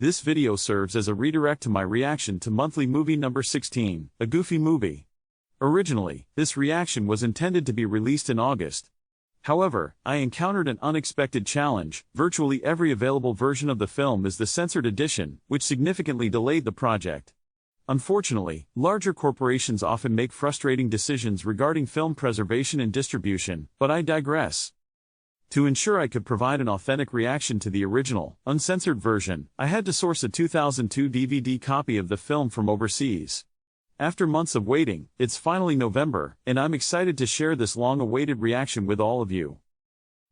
This video serves as a redirect to my reaction to monthly movie number 16, a Goofy movie. Originally, this reaction was intended to be released in August. However, I encountered an unexpected challenge. Virtually every available version of the film is the censored edition, which significantly delayed the project. Unfortunately, larger corporations often make frustrating decisions regarding film preservation and distribution, but I digress. To ensure I could provide an authentic reaction to the original, uncensored version, I had to source a 2002 DVD copy of the film from overseas. After months of waiting, it's finally November, and I'm excited to share this long-awaited reaction with all of you.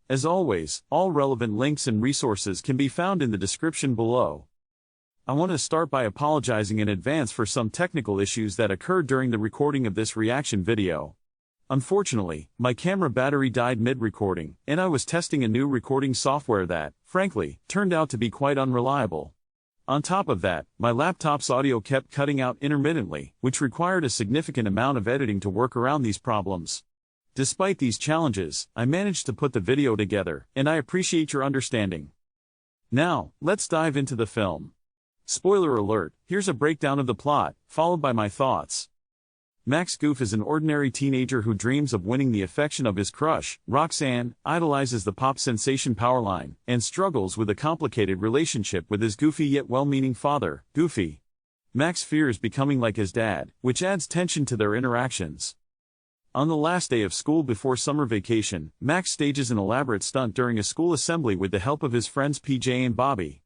As always, all relevant links and resources can be found in the description below. I want to start by apologizing in advance for some technical issues that occurred during the recording of this reaction video. Unfortunately, my camera battery died mid-recording, and I was testing a new recording software that, frankly, turned out to be quite unreliable. On top of that, my laptop's audio kept cutting out intermittently, which required a significant amount of editing to work around these problems. Despite these challenges, I managed to put the video together, and I appreciate your understanding. Now, let's dive into the film. Spoiler alert, here's a breakdown of the plot, followed by my thoughts. Max Goof is an ordinary teenager who dreams of winning the affection of his crush, Roxanne, idolizes the pop sensation Powerline, and struggles with a complicated relationship with his goofy yet well-meaning father, Goofy. Max fears becoming like his dad, which adds tension to their interactions. On the last day of school before summer vacation, Max stages an elaborate stunt during a school assembly with the help of his friends PJ and Bobby.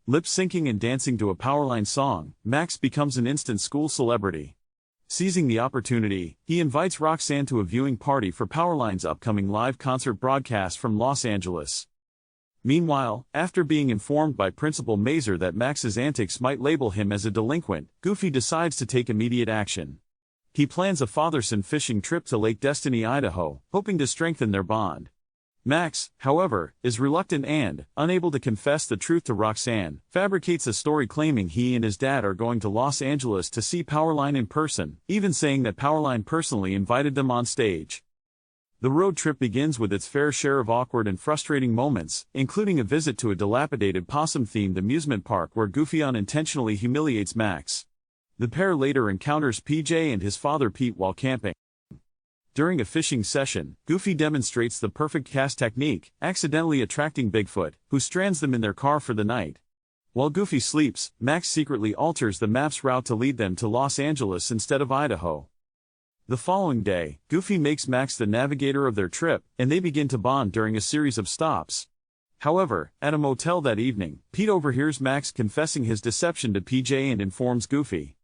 Lip-syncing and dancing to a Powerline song, Max becomes an instant school celebrity. Seizing the opportunity, he invites Roxanne to a viewing party for Powerline's upcoming live concert broadcast from Los Angeles. Meanwhile, after being informed by Principal Mazer that Max's antics might label him as a delinquent, Goofy decides to take immediate action. He plans a father-son fishing trip to Lake Destiny, Idaho, hoping to strengthen their bond. Max, however, is reluctant and, unable to confess the truth to Roxanne, fabricates a story claiming he and his dad are going to Los Angeles to see Powerline in person, even saying that Powerline personally invited them on stage. The road trip begins with its fair share of awkward and frustrating moments, including a visit to a dilapidated possum-themed amusement park where Goofy unintentionally humiliates Max. The pair later encounters PJ and his father Pete while camping. During a fishing session, Goofy demonstrates the perfect cast technique, accidentally attracting Bigfoot, who strands them in their car for the night. While Goofy sleeps, Max secretly alters the map's route to lead them to Los Angeles instead of Idaho. The following day, Goofy makes Max the navigator of their trip, and they begin to bond during a series of stops. However, at a motel that evening, Pete overhears Max confessing his deception to PJ and informs Goofy.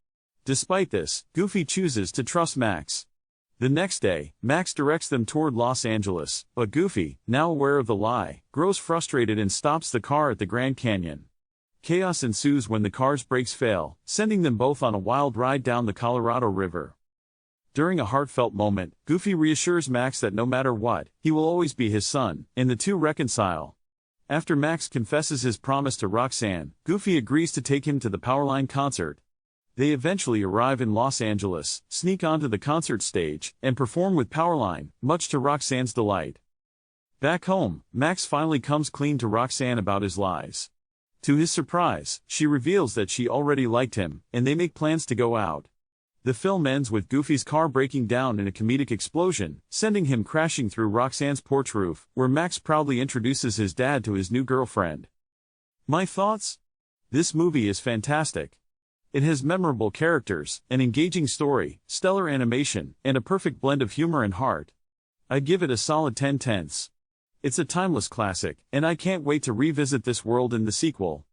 Despite this, Goofy chooses to trust Max. The next day, Max directs them toward Los Angeles, but Goofy, now aware of the lie, grows frustrated and stops the car at the Grand Canyon. Chaos ensues when the car's brakes fail, sending them both on a wild ride down the Colorado River. During a heartfelt moment, Goofy reassures Max that no matter what, he will always be his son, and the two reconcile. After Max confesses his promise to Roxanne, Goofy agrees to take him to the Powerline concert. They eventually arrive in Los Angeles, sneak onto the concert stage, and perform with Powerline, much to Roxanne's delight. Back home, Max finally comes clean to Roxanne about his lies. To his surprise, she reveals that she already liked him, and they make plans to go out. The film ends with Goofy's car breaking down in a comedic explosion, sending him crashing through Roxanne's porch roof, where Max proudly introduces his dad to his new girlfriend. My thoughts? This movie is fantastic. It has memorable characters, an engaging story, stellar animation, and a perfect blend of humor and heart. I'd give it a solid 10/10. It's a timeless classic, and I can't wait to revisit this world in the sequel.